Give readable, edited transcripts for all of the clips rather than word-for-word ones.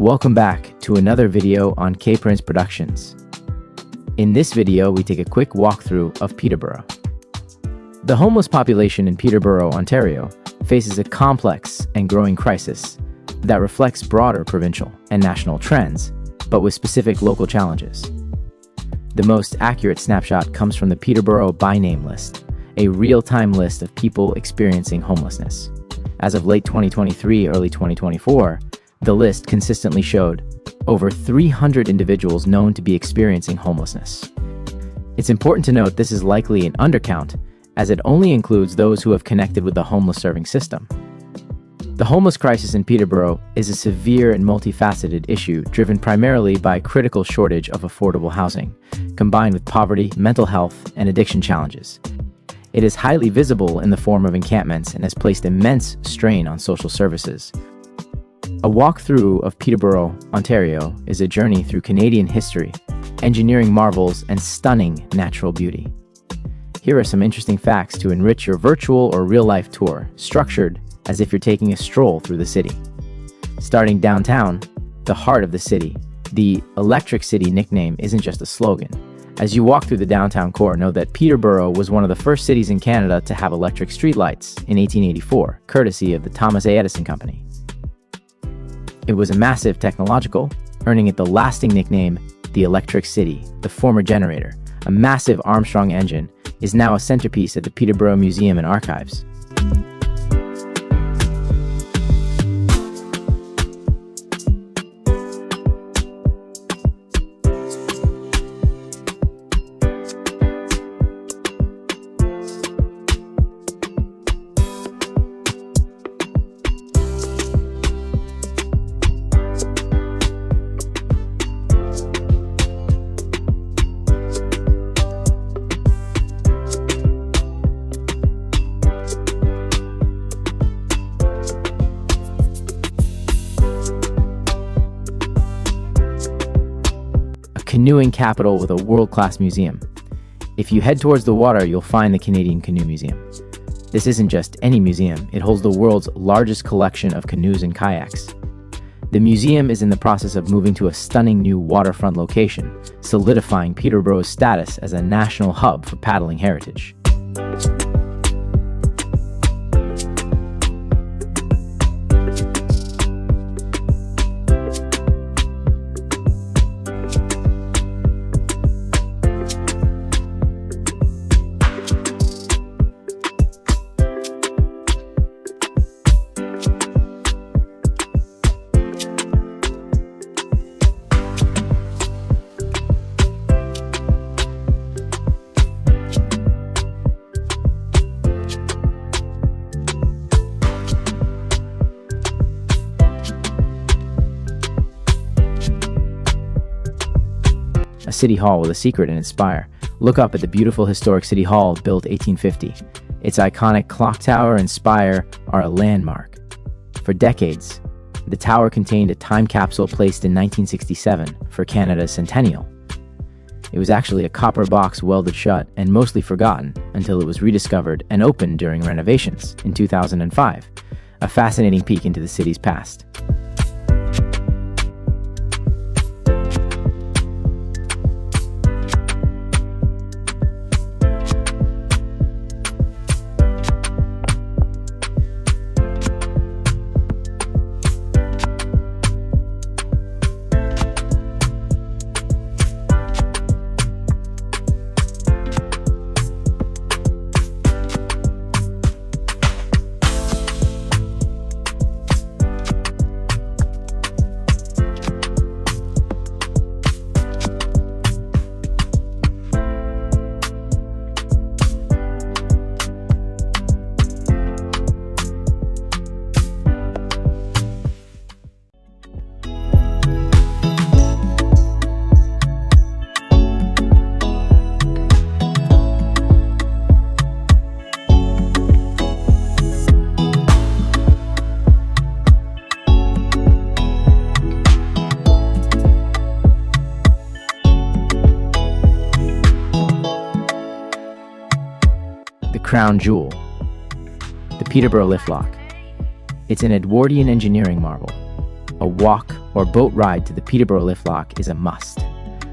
Welcome back to another video on K-Prince Productions. In this video, we take a quick walkthrough of Peterborough. The homeless population in Peterborough, Ontario, faces a complex and growing crisis that reflects broader provincial and national trends, but with specific local challenges. The most accurate snapshot comes from the Peterborough by name list, a real-time list of people experiencing homelessness. As of late 2023, early 2024, the list consistently showed over 300 individuals known to be experiencing homelessness. It's important to note this is likely an undercount, as it only includes those who have connected with the homeless serving system. The homeless crisis in Peterborough is a severe and multifaceted issue driven primarily by a critical shortage of affordable housing, combined with poverty, mental health, and addiction challenges. It is highly visible in the form of encampments and has placed immense strain on social services. A walkthrough of Peterborough, Ontario is a journey through Canadian history, engineering marvels, and stunning natural beauty. Here are some interesting facts to enrich your virtual or real-life tour, structured as if you're taking a stroll through the city. Starting downtown, the heart of the city, the Electric City nickname isn't just a slogan. As you walk through the downtown core, know that Peterborough was one of the first cities in Canada to have electric streetlights in 1884, courtesy of the Thomas A. Edison Company. It was a massive technological, earning it the lasting nickname, the Electric City. The former generator, a massive Armstrong engine, is now a centerpiece at the Peterborough Museum and Archives. Canoeing capital with a world-class museum. If you head towards the water, you'll find the Canadian Canoe Museum. This isn't just any museum, it holds the world's largest collection of canoes and kayaks. The museum is in the process of moving to a stunning new waterfront location, solidifying Peterborough's status as a national hub for paddling heritage. A city hall with a secret in its spire. Look up at the beautiful historic city hall built 1850. Its iconic clock tower and spire are a landmark. For decades, the tower contained a time capsule placed in 1967 for Canada's centennial. It was actually a copper box welded shut and mostly forgotten until it was rediscovered and opened during renovations in 2005, a fascinating peek into the city's past. crown jewel, the Peterborough lift lock. It's an Edwardian engineering marvel, a walk, or boat ride to the Peterborough lift lock is a must.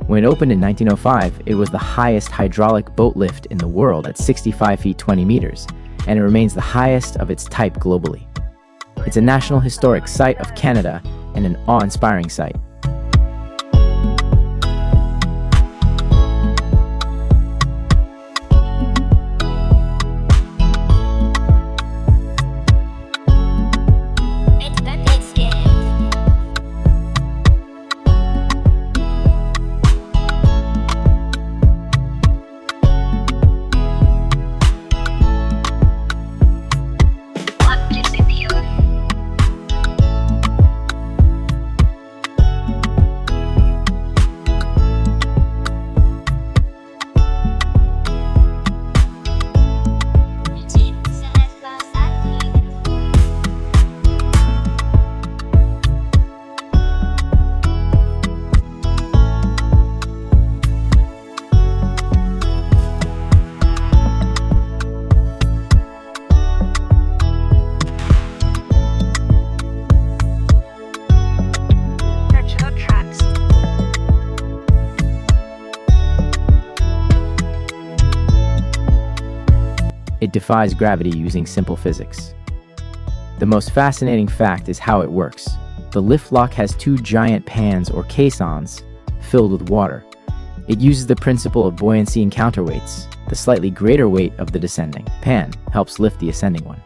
When it opened in 1905, it was the highest hydraulic boat lift in the world at 65 feet 20 meters, and it remains the highest of its type globally. It's a National Historic Site of Canada and an awe-inspiring sight. It defies gravity using simple physics. The most fascinating fact is how it works. The lift lock has two giant pans or caissons filled with water. It uses the principle of buoyancy and counterweights. The slightly greater weight of the descending pan helps lift the ascending one.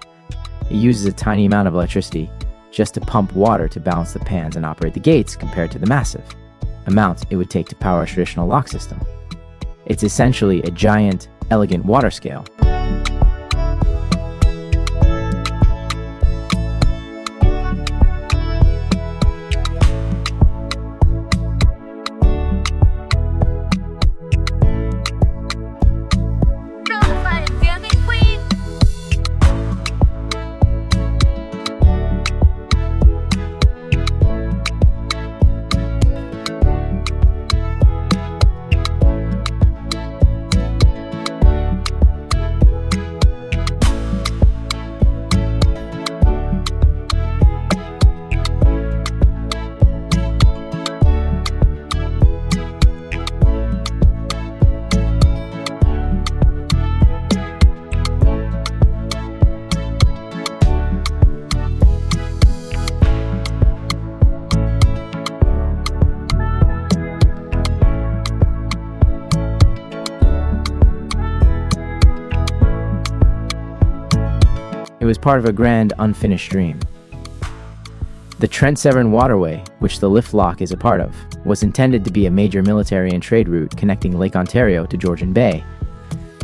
It uses a tiny amount of electricity just to pump water to balance the pans and operate the gates compared to the massive amount it would take to power a traditional lock system. It's essentially a giant, elegant water scale. It was part of a grand, unfinished dream. The Trent-Severn Waterway, which the lift lock is a part of, was intended to be a major military and trade route connecting Lake Ontario to Georgian Bay.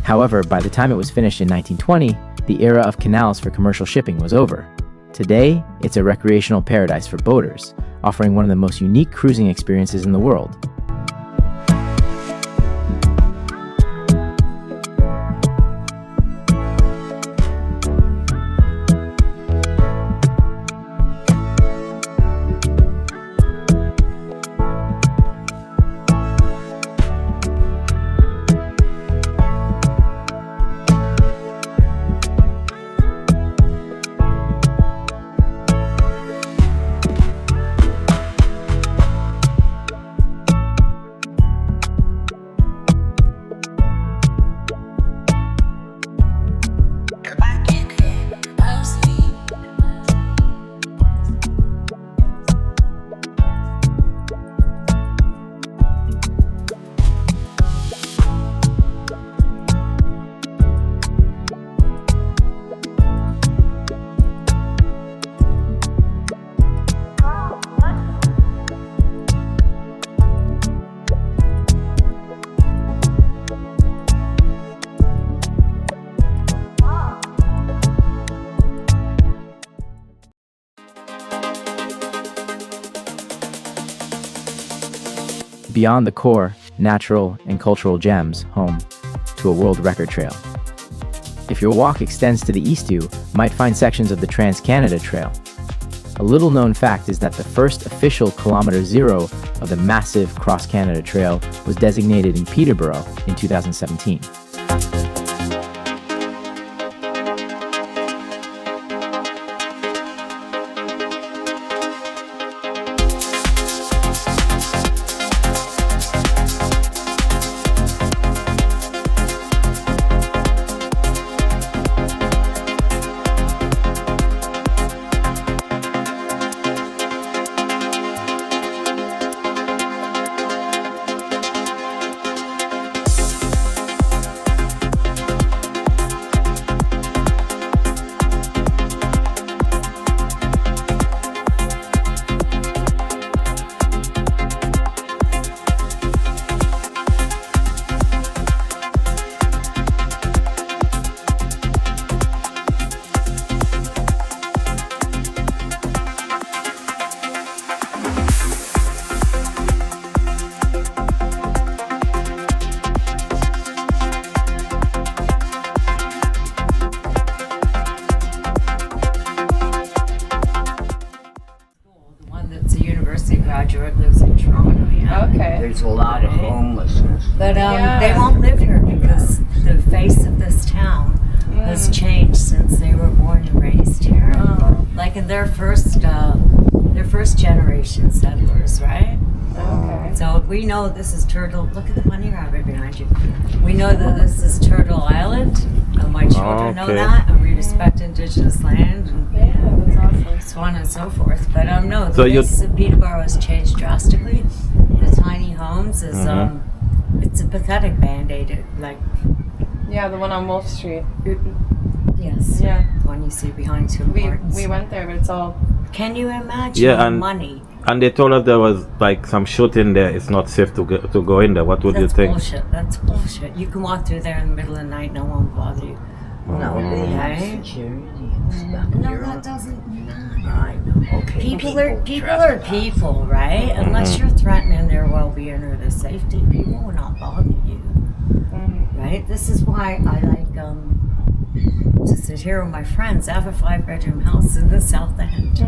However, by the time it was finished in 1920, the era of canals for commercial shipping was over. Today, it's a recreational paradise for boaters, offering one of the most unique cruising experiences in the world. Beyond the core, natural, and cultural gems, home to a world record trail. If your walk extends to the east, you might find sections of the Trans-Canada Trail. A little-known fact is that the first official kilometer zero of the massive Cross-Canada Trail was designated in Peterborough in 2017. There's a lot of homelessness. But they won't live here because the face of this town has changed since they were born and raised here. Like in their first generation settlers, right? Okay. So we know this is Turtle. Look at the bunny rabbit behind you. We know that this is Turtle Island, and my children know that, and we respect Indigenous land, and That's awesome. so on and so forth. But no, the So you- face of Peterborough has changed drastically. The tiny homes is it's a pathetic band-aid. Like Yeah, the one on Wolf Street. yes, Yeah. the one you see behind Tim Hortons. We went there, but it's all. Can you imagine Yeah, the and- money? And they told us there was like some shooting there. It's not safe to go in there. What would you That's think? bullshit. That's bullshit. You can walk through there in the middle of the night, no one will bother you. No, they have Right? security and stuff. No, You're that on- doesn't matter. I know. Okay. People are people, right? Unless you're threatening their well-being or their safety, people will not bother you, right? This is why I like to sit here with my friends. I have a 5-bedroom house in the South End,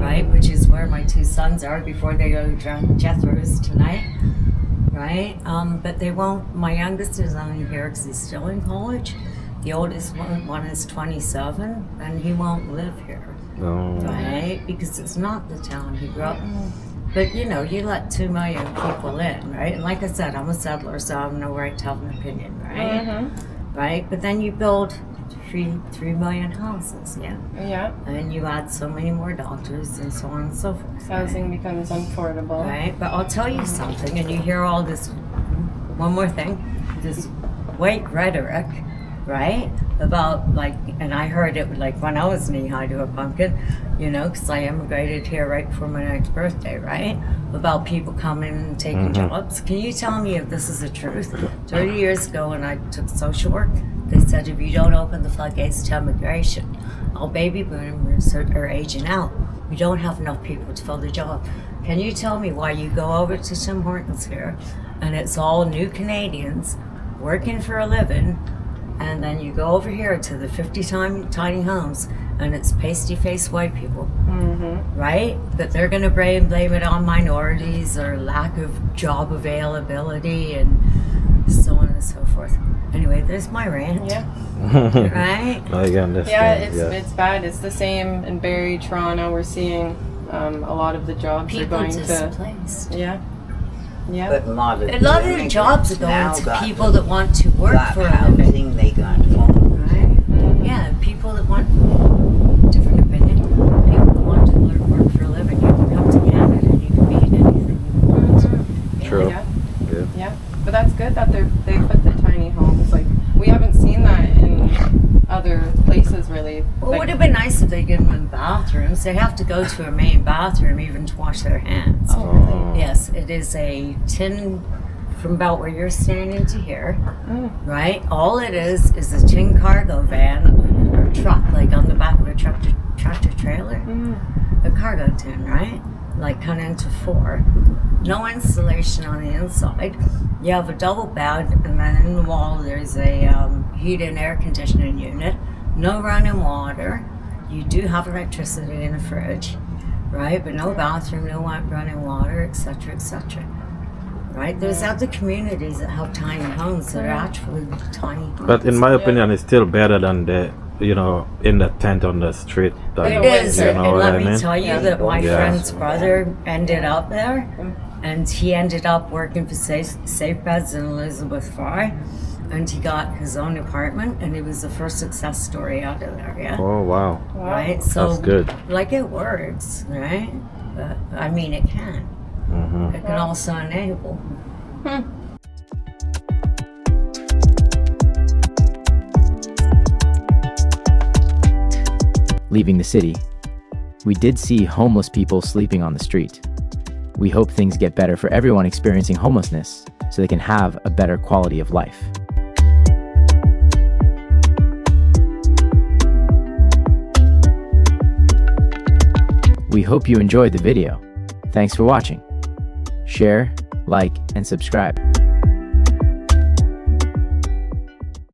right? Which is where my 2 sons are before they go to Jethro's tonight, right? But they won't. My youngest is only here because he's still in college. The oldest one is 27, and he won't live here. Right? Because it's not the town he grew up in. But you know, you let 2 million people in, right? And like I said, I'm a settler, so I have no right to have an opinion, right? Right? But then you build 3 million houses, Yeah. and you add so many more doctors and so on and so forth. Housing becomes unaffordable. Right? But I'll tell you something, and you hear all this, one more thing, this white rhetoric, right? About like, and I heard it like when I was knee-high to a pumpkin, you know, because I immigrated here right before my next birthday, right? About people coming and taking jobs. Can you tell me if this is the truth? 30 years ago when I took social work, they said if you don't open the floodgates to immigration, all baby boomers are aging out. We don't have enough people to fill the job. Can you tell me why you go over to Tim Hortons here and it's all new Canadians working for a living, and then you go over here to the 50 tiny homes and it's pasty-faced white people, right? But they're going to blame it on minorities or lack of job availability and so on and so forth. Anyway, there's my rant. Yeah. Right? I understand. Yeah, it's bad. It's the same in Barrie, Toronto. We're seeing a lot of the jobs are People going to. displaced. Yeah. Yeah. But a lot of the jobs are now going to got people that want to work got for a living. housing, they got homes. Right? Yeah, people that want different opinion. People that want to work for a living. You can come to Canada and you can be in anything you want. True. Yeah. Yeah. Yeah. But that's good that they put the tiny homes. Like we haven't seen that in other places really. Well, Like, it would have been nice if they give them bathrooms. They have to go to a main bathroom even to wash their hands. Yes, it is a tin from about where you're standing to here, right? All it is a tin cargo van or truck, like on the back of a tractor trailer. A cargo tin, right? Like cut into 4. No insulation on the inside. You have a double bed, and then in the wall there's a heat and air conditioning unit. No running water. You do have electricity in the fridge, right? But no bathroom, no running water, etc., etc. Right? There's other communities that have tiny homes that are actually tiny homes. But in my opinion, it's still better than the, in the tent on the street. It is, You and know what let I me mean? tell you that my Yeah. friend's brother ended up there, and he ended up working for Safe Beds in Elizabeth Fry, and he got his own apartment, and it was the first success story out of there, yeah? Oh, wow. Right? So, That's good. like, it works, right? But, I mean, it can. It can also enable. Leaving the city, we did see homeless people sleeping on the street. We hope things get better for everyone experiencing homelessness so they can have a better quality of life. We hope you enjoyed the video. Thanks for watching. Share, like, and subscribe.